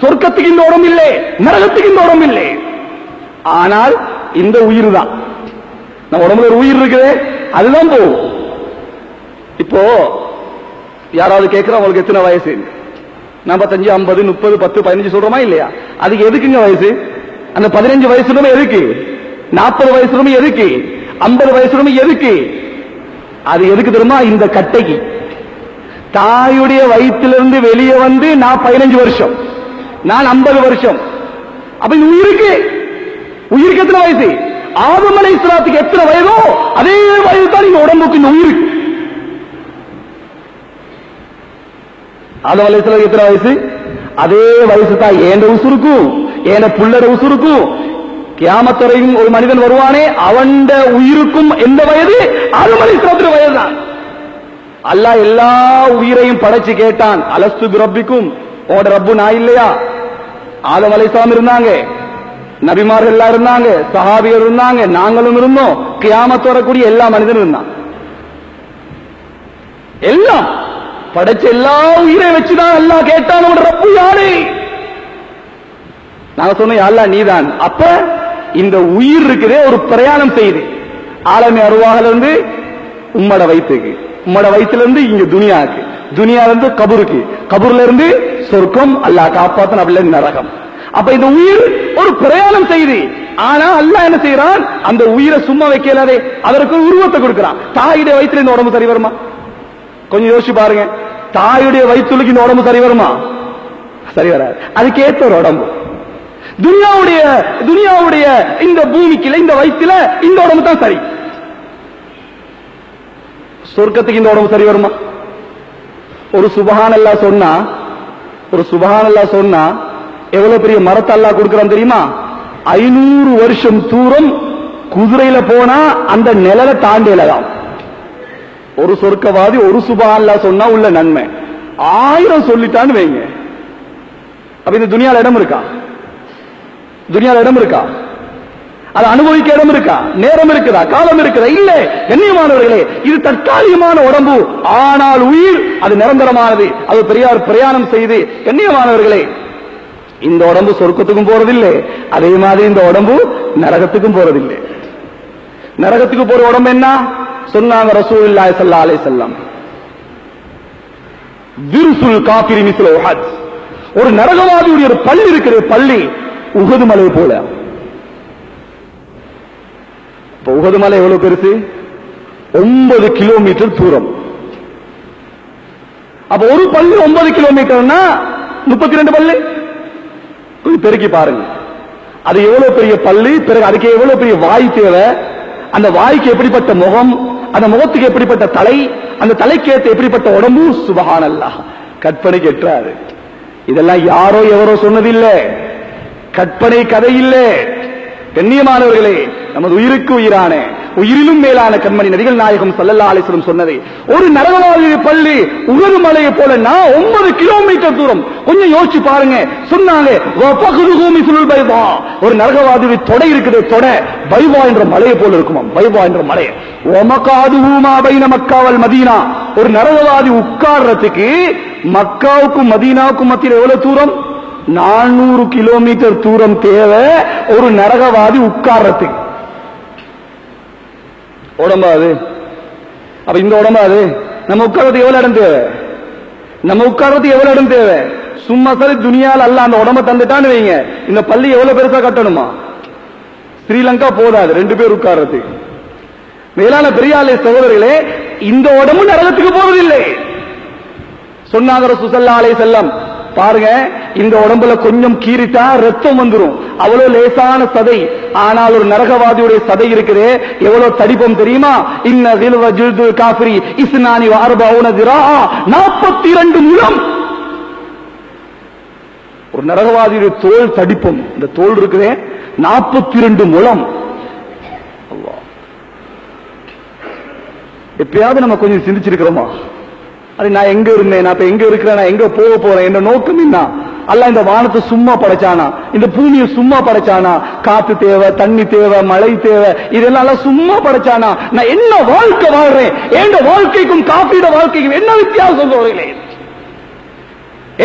சொர்க்கத்துக்கு இந்த உடம்பு இல்லை, நரகத்துக்கு இந்த உடம்பு இல்லை. ஆனால் இந்த உயிர் தான், நம்ம உடம்புல ஒரு உயிர் இருக்குது, அதுதான் போகும். இப்போ யாராவது கேட்கிறோம், உங்களுக்கு எத்தனை வயசு? 45, 50, 30, 10, 15 சொல்றோமா இல்லையா? அதுக்கு எதுக்குங்க வயசு? அந்த 15 வயசுலுமே எதுக்கு? 40 வயசுலுமே எதுக்கு? 50 வயசுலுமே எதுக்கு? அது எதுக்கு தெரியுமா? இந்த கட்டைக்கு. தாயுடைய வயிற்றிலிருந்து வெளியே வந்து நான் 15 வருஷம், நான் 50 வருஷம். அப்ப இந்த உயிருக்கு எத்தனை வயசு? ஆதம் அலைஹிஸ்ஸலாத்துக்கு எத்தனை வயதோ அதே வயது தான் இந்த உடம்புக்கு, இந்த உயிருக்கு. ஆதம் அலைஹிஸ்ஸலாத்துக்கு எத்தனை வயசு? அதே வயசு தான் ஏண்ட உசுருக்கும், ஏண்ட புள்ளட உசுருக்கும். கியாமத் வரையும் ஒரு மனிதன் வருவானே, அவன் உயிருக்கும் எந்த வயது? ஆதம் அலைஹிஸ்ஸலாத்துடைய வயதுதான். அல்லாஹ் எல்லா உயிரையும் படைச்சு கேட்டான், அலஸ்து பிரப்பிக்கும், உங்களோட ரப்பு நான் இல்லையா? ஆதம் அலைஹிஸ்ஸலாம் இருந்தாங்க, நபிமார்கள் எல்லாம் இருந்தாங்க, சஹாபிகள் இருந்தாங்க, நாங்களும் இருந்தோம். கியாமத் வரக்கூடிய எல்லா மனிதனும் இருந்தான். எல்லாம் படைச்ச எல்லா உயிரை வச்சுதான் அல்லாஹ் கேட்டான், உங்களோட ரப்பு யாரு? நாங்க சொன்னோம், அல்லாஹ் நீதான். அப்ப இந்த உயிர் இருக்குதே ஒரு பிரயாணம் செய்யுது, ஆலமி அருவாகல இருந்து உம்மட வயிற்றுக்கு, உம்மட வயிற்றுல இருந்து இங்க துனியாக்கு, துனியால இருந்து கபருக்கு, கபூர்ல இருந்து சொர்க்கம், அல்லாஹ் காப்பாத்தன், அப்படில நரகம். அப்ப இந்த உயிர் ஒரு பிரயாணம் செய்யுது. ஆனா அல்லாஹ் என்ன செய்யறான்? அந்த உயிரை சும்மா வைக்கலாதே, அதற்கு உருவத்தை கொடுக்கிறான். தாயுடைய வயிற்றுல இந்த உடம்பு சரி வருமா? கொஞ்சம் யோசிச்சு பாருங்க. தாயுடைய வயிற்றுக்கு இந்த உடம்பு சரி வருமா? சரி வராது. அதுக்கேற்ற ஒரு உடம்பு. துனியாவுடைய இந்த பூமிக்குல இந்த வயிற்றுல இந்த உடம்பு தான் சரி. சொர்க்கத்துக்கு இந்த உடம்பு சரி வருமா? ஒரு சுபஹானல்லாஹ் சொன்னா எவ்வளவு பெரிய மரத்தை அல்லாஹ் கொடுக்கிறான் தெரியுமா? 500 வருஷம் தூரம் குதிரையில போனா அந்த நிழலை தாண்டலாம். ஒரு சொர்க்கவாதி ஒரு சுபஹானல்லாஹ் சொன்னா உள்ள நன்மை 1000 சொல்லிட்டான்னு வைங்க. அப்ப இந்த துனியால இடம் இருக்கா? துனியால இடம் இருக்கா? அது அனுபவிக்க இடம் இருக்கா? நேரம் இருக்குதா? காலம் இருக்குதா? இல்ல. கண்ணியமானவர்களே, இது தற்காலிகமான உடம்பு, ஆனால் உயிர் அது நிரந்தரமானது. அது பெரியார் பிரயாணம் செய்து, கண்ணியமானவர்களே, இந்த உடம்பு சொர்க்கத்துக்கும் போறதில்லை, அதே மாதிரி இந்த உடம்பு நரகத்துக்கும் போறதில்லை. நரகத்துக்கு போற உடம்பு என்ன சொன்னாங்க ரசூலுல்லாஹி ஸல்லல்லாஹு அலைஹி வஸல்லம்? விர்சுல் காஃபிரி மிஸ்லு உஹத். ஒரு நரகவாதியுடைய ஒரு பள்ளி இருக்கிற பள்ளி உஹது மலை போல. உஹது மலை எவ்வளவு பெருசு? 9 கிலோமீட்டர் தூரம். அப்ப ஒரு பள்ளி 9 கிலோமீட்டர்னா 32 பள்ளி. பெருக்கி பாருங்க, அது எவ்வளவு பெரிய பள்ளி. பிறகு அதுக்கு எவ்வளவு பெரிய வாய் தேவை, அந்த வாய்க்கு எப்படிப்பட்ட முகம், அந்த முகத்துக்கு எப்படிப்பட்ட தலை, அந்த தலைக்கு ஏற்ற எப்படிப்பட்ட உடம்பு. சுபஹானல்லாஹ், கற்பனைக்கு எட்டாது. இதெல்லாம் யாரோ எவரோ சொன்னதில்லை, கற்பனை கதை இல்லை. கண்ணியமானவர்களே, நமது உயிருக்கு உயிரான உயிரிலும் மேலான கண்மணி நபிகள் நாயகம் ஸல்லல்லாஹு அலைஹி வஸல்லம் சொன்னதை, ஒரு நரகவாதி பள்ளி உஹது மலையை போல 9 கிலோமீட்டர் தூரம். கொஞ்சம் யோசிச்சு பாருங்க. சொன்னாங்க ஒரு நரகவாதியுடைய தொடை இருக்குது, தொடை பைவா என்ற மலையை போல இருக்குமா? பைவா என்ற மலை. மதீனா, ஒரு நரகவாதி உட்கார்றதுக்கு மக்காவுக்கும் மதீனாவுக்கும் மத்தியில் எவ்வளவு தூரம்? 400 கிலோமீட்டர் தூரம் தேவை ஒரு நரகவாதி உட்கார்றதுக்கு. உடம்பாது. அப்ப இந்த உடம்பாது நம்ம உட்கார்றது எவ்வளவு இடம் தேவை? நம்ம உட்கார்றது எவ்வளவு இடம் தேவை? சும்மா சரி துனியால அல்ல அந்த உடம்ப தந்துட்டான்னு வைங்க, இந்த பள்ளி எவ்வளவு பெருசா கட்டணுமா? ஸ்ரீலங்கா போதாது 2 பேர் உட்கார்றது. மேலான பெரியாலே சகோதரர்களே, இந்த உடம்பு நரகத்துக்கு போவதில்லை. சொன்னாங்க ரசூலுல்லாஹி ஸல்லல்லாஹு அலைஹி வஸல்லம், பாருங்க, இந்த உடம்புல கொஞ்சம் கீறிட்டா ரத்தம் வந்துரும், அவ்வளவு லேசான சதை. ஆனால் ஒரு நரகவாதியுடைய சதை இருக்குது, எவ்வளவு தடிப்பம் தெரியுமா? இன்ன கில்வ ஜில்துல் காஃபிரி இஸ்னானி வ அர்பஊன திராஆ, 42 முழம். ஒரு நரகவாதியுடைய தோல் தடிப்பம், இந்த தோல் இருக்குதே 42 முழம். அல்லாஹ், எப்பயாவது நம்ம கொஞ்சம் சிந்திச்சிருக்கிறோமா? அது நான் எங்க இருந்தேன், நான் இப்ப எங்க இருக்கிறேன், நான் எங்க போக போறேன், என்ற நோக்கம் என்ன? அல்லாஹ் இந்த வானத்தை சும்மா படைச்சானா? இந்த பூமியை சும்மா படைச்சானா? காத்து தேவை, தண்ணி தேவை, மழை தேவை, இதெல்லாம் சும்மா படைச்சானா? நான் என்ன வாழ்க்கை வாழ்றேன்? என் வாழ்க்கைக்கும் காப்பீட வாழ்க்கைக்கும் என்ன வித்தியாசம் சொல்றீங்களே?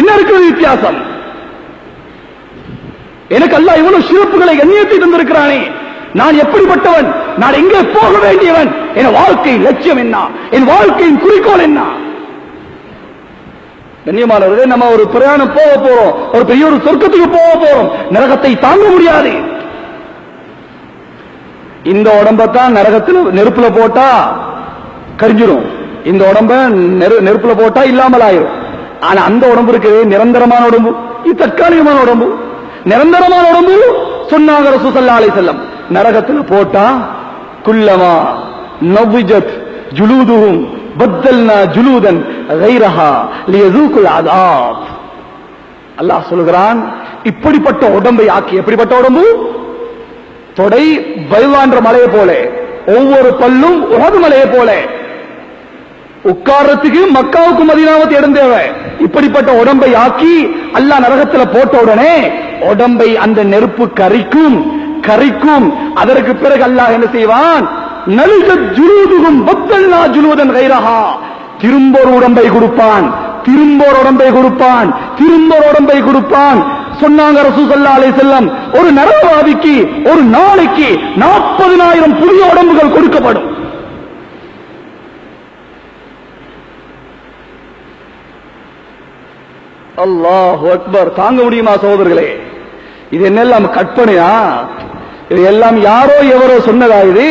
என்ன இருக்குது வித்தியாசம்? எனக்கு அல்லாஹ் இவ்வளவு சிறப்புகளை கண்ணியத்தை தந்திருக்கிறானே, நான் எப்படிப்பட்டவன், நான் எங்கே போக வேண்டியவன், என் வாழ்க்கை லட்சியம் என்ன, என் வாழ்க்கையின் குறிக்கோள் என்ன? கண்ணியமானவர்களே, நம்ம ஒரு பிரயாணம் போக போறோம், ஒரு பெரிய ஒரு சொர்க்கத்துக்கு போக போறோம். நரகத்தை தாங்க முடியாது. இந்த உடம்பத்தான் நரகத்தில் நெருப்புல போட்டா கரிஞ்சிரும், இந்த உடம்ப நெருப்புல போட்டா இல்லாமல் ஆயிரும். ஆனா அந்த உடம்பு இருக்குது நிரந்தரமான உடம்பு, இது தற்காலிகமான உடம்பு. நிரந்தரமான உடம்பு சொன்னாங்க ரசூலுல்லாஹி ஸல்லல்லாஹு அலைஹி வஸல்லம், நரகத்தில் போட்டா குல்லமா நவிஜத் ஜுலூதுஹும் பத்தல்னா ஜுலூதன் கைரஹா லியஸூகுல் அஸாப். அல்லாஹ் சொல்கிறான், இப்படிப்பட்ட உடம்பை ஆக்கி. எப்படிப்பட்ட உடம்பு? தொடை பைவான்ற மலையை போல, ஒவ்வொரு பல்லும் உஹது மலையை போல. உட்கார்றதுக்கு மக்காவுக்கு மதீனாவுக்கு இடம் தேவை. இப்படிப்பட்ட உடம்பை ஆக்கி அல்லாஹ் நரகத்தில் போட்ட உடனே உடம்பை அந்த நெருப்பு கரிக்கும் கரிக்கும். அதற்கு பிறகு அல்லாஹ் என்ன செய்வான்? நலிஜத் ஜுலூதுஹும் பத்தல்னா ஜுலூதன் கைரஹா, திரும்ப ஒரு உடம்பை கொடுப்பான், திரும்ப ஒரு உடம்பை கொடுப்பான், திரும்ப ஒரு உடம்பை கொடுப்பான். சொன்னாங்க ரசூல் ஸல்லல்லாஹு அலைஹி வஸல்லம், ஒரு நரகவாதிக்கு ஒரு நாளைக்கு 40,000 புதிய உடம்புகள் கொடுக்கப்படும். அல்லாஹு அக்பர். தாங்க முடியுமா சகோதரர்களே? இது என்னெல்லாம் கற்பனையா? இது எல்லாம் யாரோ எவரோ சொன்னதா? இது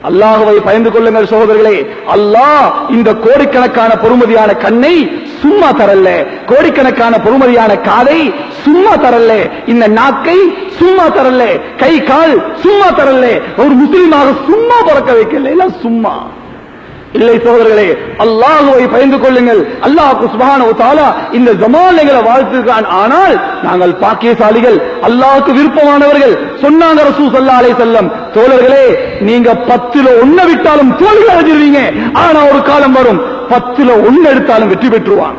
அல்லாஹ்வை பயந்து கொள்ளுங்கள் சகோதரர்களே. அல்லாஹ் இந்த கோடிக்கணக்கான பொறுமதியான கண்ணை சும்மா தரல, கோடிக்கணக்கான பொறுமதியான காதை சும்மா தரல, இந்த நாக்கை சும்மா தரல, கை கால் சும்மா தரல, ஒரு முஸ்லிமாக சும்மா பிறக்க வைக்கல, எல்லாம் சும்மா இல்லை சகோதரர்களே. அல்லாஹ்வை பயந்து கொள்ளுங்கள். அல்லாஹ் சுப்ஹானஹு வ தஆலா இந்த ஜமான் எங்களை வாழ்த்துகிறான். ஆனால் நாங்கள் பாக்கியசாலிகள், அல்லாஹ்வுக்கு விருப்பமானவர்கள். சொன்னாங்க ரசூல் ஸல்லல்லாஹு அலைஹி வஸல்லம், தோழர்களே நீங்க 10ல 1 விட்டாலும் தோல்வி அடைஞ்சிருவீங்க. ஆனா ஒரு காலம் வரும் 10ல 1 எடுத்தாலும் வெற்றி பெற்றுவான்.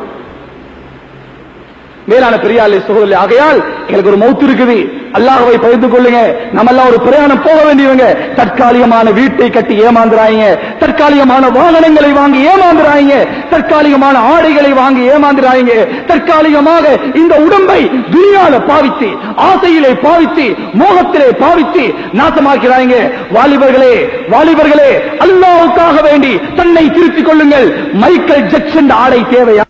மேலான பெரியாளை சகோதரர்களே, ஆகையால் எங்களுக்கு ஒரு மௌத் இருக்குது. அல்லாஹ்வை பயந்து கொள்ளுங்க. நம்ம எல்லாம் ஒரு பிரயாணம் போக வேண்டியவங்க. தற்காலிகமான வீட்டை கட்டி ஏமாந்துறாங்க, தற்காலிகமான வாகனங்களை வாங்கி ஏமாந்துறாங்க, தற்காலிகமான ஆடைகளை வாங்கி ஏமாந்துறாங்க, தற்காலிகமாக இந்த உடம்பை துனியால பாவித்து, ஆசையிலே பாவித்து, மோகத்திலே பாவித்து நாசமாக்கிறாங்க. வாலிபர்களே, வாலிபர்களே, அல்லாஹ்வுக்காக வேண்டி தன்னை திருத்திக் கொள்ளுங்கள். மைக்கேல் ஜாக்சன் ஆடை தேவையா?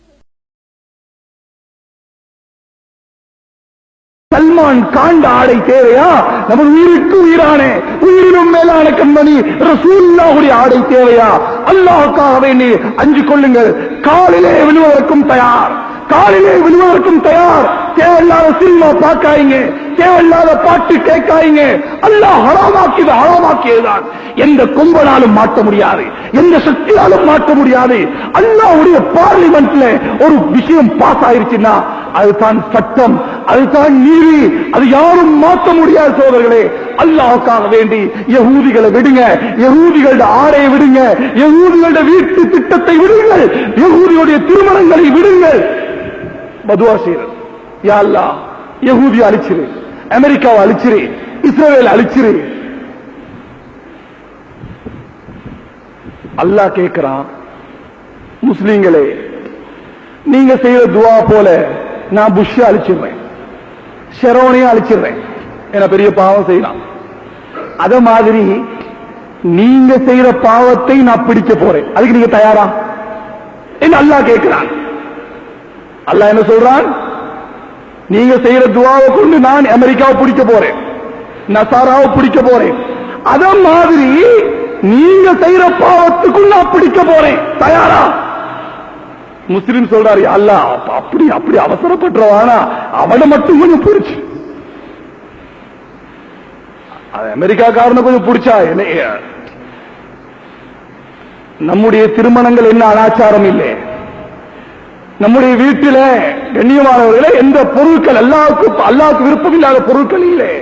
சல்மான் காண்ட ஆடை தேவையா? நமது உயிருக்கு உயிரான, உயிரினும் மேலான கண்மணி ரசூலுல்லாஹுடைய ஆடை தேவையா? அல்லாஹ்வுக்காக வேண்டி அஞ்சு கொள்ளுங்கள். காலிலே விழுவதற்கும் தயார், காலிலே விழுவதற்கும் தயார். தேவையில்லாத சினிமா பார்க்காதீங்க, தேவையில்லாத பாட்டு கேட்காதீங்க. அல்லாஹ் ஹராமாக்கியதுதான். எந்த கொம்பனாலும் மாற்ற முடியாது, எந்த சக்தியாலும் மாற்ற முடியாது. அல்லாஹ்வுடைய பார்லிமெண்ட்ல ஒரு விஷயம் பாஸ் ஆயிருச்சுன்னா அதுதான் சட்டம், அதுதான் நீதி, அது யாரும் மாற்ற முடியாது சோதர்களே. அல்லாஹ்வுக்காக வேண்டி யஹூதிகளை விடுங்க, யஹூதிகளோட ஆடையை விடுங்க, யஹூதிகளோட வீட்டு திட்டத்தை விடுங்கள், யஹூதியுடைய திருமணங்களை விடுங்கள். பதுவா செய்யறது, யா அல்லாஹ் யஹூதியை அழிச்சிரு, அமெரிக்காவை அழிச்சிரு, இஸ்ரேல் அழிச்சிரு. அல்லாஹ் கேட்கிறான், முஸ்லீம்களே நீங்க செய்யற துவா போல நான் புஷ் அழிச்சிடுறேன், ஷெரோனியை அழிச்சிடுறேன், என்ன பெரிய பாவம் செய்யலாம். அத மாதிரி நீங்க செய்யற பாவத்தை நான் பிடிக்க போறேன், அதுக்கு நீங்க தயாரா என்று அல்லாஹ் கேட்கிறான். அல்லாஹ் என்ன சொல்றான்? நீங்க செய்யற துவாவை கொண்டு நான் அமெரிக்காவை பிடிக்க போறேன், நசாராவை பிடிக்க போறேன். அத மாதிரி நீங்க செய்யற பாவத்துக்குள்ள நான் பிடிக்க போறேன், தயாரா? முஸ்லிம் சொல்றாரு, அல்லாஹ் அப்படி அப்படி அவசரப்பட்டுவானா, அவனை மட்டும் கொஞ்சம் பிடிச்சு, அமெரிக்காக்காரனை கொஞ்சம் பிடிச்சா. நம்முடைய திருமணங்கள் என்ன அனாச்சாரம் இல்லை, நம்முடைய வீட்டில கண்ணியமானவர்களே எந்த பொருட்கள் அல்லாஹ்வுக்கு விருப்பம் இல்லாத பொருட்கள் இல்லை.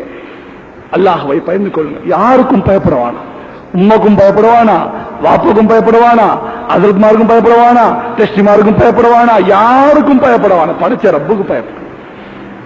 அல்லாஹ்வை பயந்து கொள்ளுங்க. யாருக்கும் பயப்படவானா, உம்மக்கும் பயப்படுவானா, வாப்புக்கும் பயப்படுவானா, அசரத்மாருக்கும் பயப்படுவானா, டெஸ்டிமாருக்கும் பயப்படுவானா, யாருக்கும் பயப்படுவானா, படிச்ச ரப்புக்கு பயப்படும்.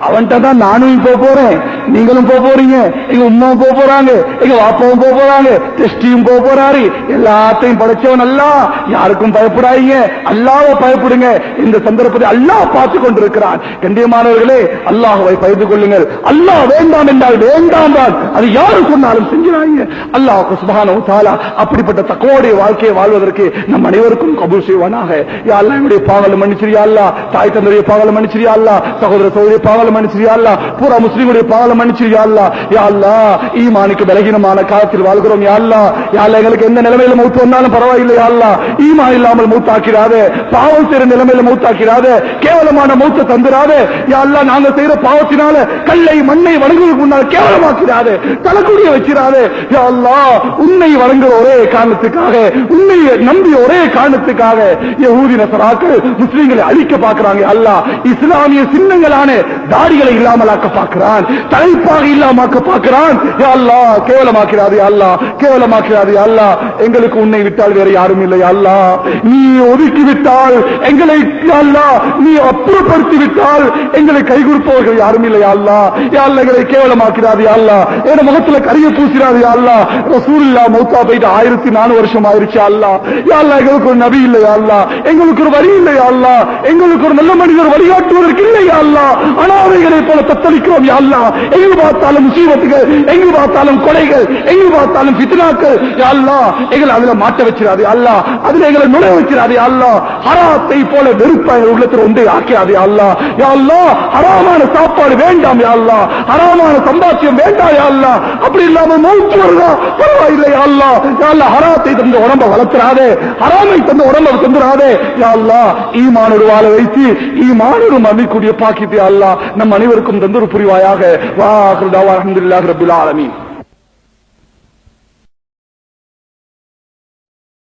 அவன்கிட்ட தான் நானும் போக போறேன், நீங்களும் போக போறீங்க, எங்க உமாவும் போக போறாங்க, எங்க வாப்பாவும் போக போறாங்க, டெஸ்டியும் போக போறாரு. எல்லாத்தையும் படைச்சவன் அல்லாஹ். யாருக்கும் பயப்படாதீங்க, அல்லாஹ்வை பயப்படுங்க. இந்த சந்தர்ப்பத்தை அல்லாஹ் பார்த்து கொண்டிருக்கிறான். கண்ணியமானவர்களே, அல்லாஹ்வை பயந்து கொள்ளுங்கள். அல்லாஹ் வேண்டாம் என்றால் வேண்டாம் தான், அது யாரு சொன்னாலும் செஞ்சிடாதீங்க. அல்லாஹ் சுப்ஹானஹு வ தஆலா அப்படிப்பட்ட தக்வாவுடைய வாழ்க்கையை வாழ்வதற்கு நம் அனைவருக்கும் கபூல் செய்வானாக. யா அல்லாஹ் என்னுடைய பாவங்களை மன்னிச்சிரியா அல்லாஹ், தாய் தந்தையுடைய பாவங்களை மன்னிச்சிரியா அல்லாஹ், சகோதர சகோதரிய பாவங்களை மன்னிச்சிரியா அல்லாஹ், பூரா முஸ்லிமுடைய பாவங்களை மன்னிச்சிரியா அல்லாஹ். யா அல்லாஹ் ஈமானுக்கு பலகீனமான காலத்தில் வாழ்கிறோம். யா அல்லாஹ், யா அல்லாஹ் எங்களுக்கு எந்த நிலைமையில மௌத் வந்தாலும் பரவாயில்லை. யா அல்லாஹ் ஈமான் இல்லாமல் மௌத்தாக்கிறாதே, பாவம் செய்யற நிலைமையில மௌத்தாக்கிறாதே, கேவலமான மௌத்தை தந்துராதே. யா அல்லாஹ் நாங்க செய்யற பாவத்தினால கல்லை மண்ணை வணங்குவதற்கு முன்னால் கேவலமாக்கிறாதே, தலைக்குடிய வச்சிராதே. யா அல்லாஹ் உன்னை வணங்குற ஒரே காரணத்துக்காக, உன்னை நம்பிய ஒரே காரணத்துக்காக யஹூதி நஸராக்கள் முஸ்லிம்களை அழிக்க பார்க்கிறாங்க. அல்லாஹ் இஸ்லாமிய சின்னங்களான தாடிகளை இல்லாமலாக்க பார்க்கிறான், தலைப்பாக இல்லாமக்க பார்க்கிறான். யா அல்லாஹ் கேவலமாக்கிறாது, யா அல்லாஹ் கேவலமாக்கிறாது. யா அல்லாஹ் எங்களுக்கு உன்னை விட்டால் வேற யாரும் இல்லை. யா அல்லாஹ் நீ ஒதுக்கி விட்டால் எங்களை, யா அல்லாஹ் நீ அப்புறப்படுத்தி விட்டால் எங்களை கைகொடுப்பவர்கள் யாரும் இல்லை. யா அல்லாஹ், யா அல்லாஹ் எங்களை கேவலமாக்கிறாது. யா அல்லாஹ் என் முகத்துல கரிய பூசிறாது. யா அல்லாஹ் ரசூலுல்லாஹ் மௌத்தா போயிட்டு 1400 வருஷம் ஆயிருச்சு. யா அல்லாஹ், யா அல்லாஹ் எங்களுக்கு ஒரு நபி இல்லை. யா அல்லாஹ் எங்களுக்கு ஒரு வழி இல்லை. யா அல்லாஹ் எங்களுக்கு ஒரு நல்ல மனிதர் வழிகாட்டுவதற்கு இல்லை. யா அல்லாஹ் ஆனால் பறவைகளை போல தத்தளிக்கிறோம் யா அல்லாஹ். எங்கு பார்த்தாலும் முசீபத்துகள், எங்கு பார்த்தாலும் கொலைகள், எங்கு பார்த்தாலும் ஃபித்னாக்கள் யா அல்லாஹ். எங்களை அதுல மாட்ட வச்சிடாதே அல்லாஹ், அதுல எங்களை நுழைய வச்சிடாதே அல்லாஹ். ஹராத்தை போல வெறுப்பா எங்கள் உள்ளத்தில் ஒன்றை ஆக்கியாதே அல்லாஹ். யா அல்லாஹ், ஹராமான சாப்பாடு வேண்டாம் யா அல்லாஹ், ஹராமான சம்பாத்தியம் வேண்டாம் யா அல்லாஹ். அப்படி இல்லாம மௌத் வருதா பரவாயில்லை யா அல்லாஹ். யா அல்லாஹ், ஹராத்தை தந்த உடம்ப வளர்த்துறாதே, ஹராமை தந்த உடம்ப தந்துடாதே யா அல்லாஹ். ஈமானோடு வாழ வைத்து ஈமானோடு மன்னிக்கூடிய பாக்கியத்தை அல்லாஹ் நம் அனைவருக்கும் தந்தொரு புரிவாயாக. வா ஆகிரு தஅவானா அல்ஹம்துலில்லாஹி ரப்பில் ஆலமீன்.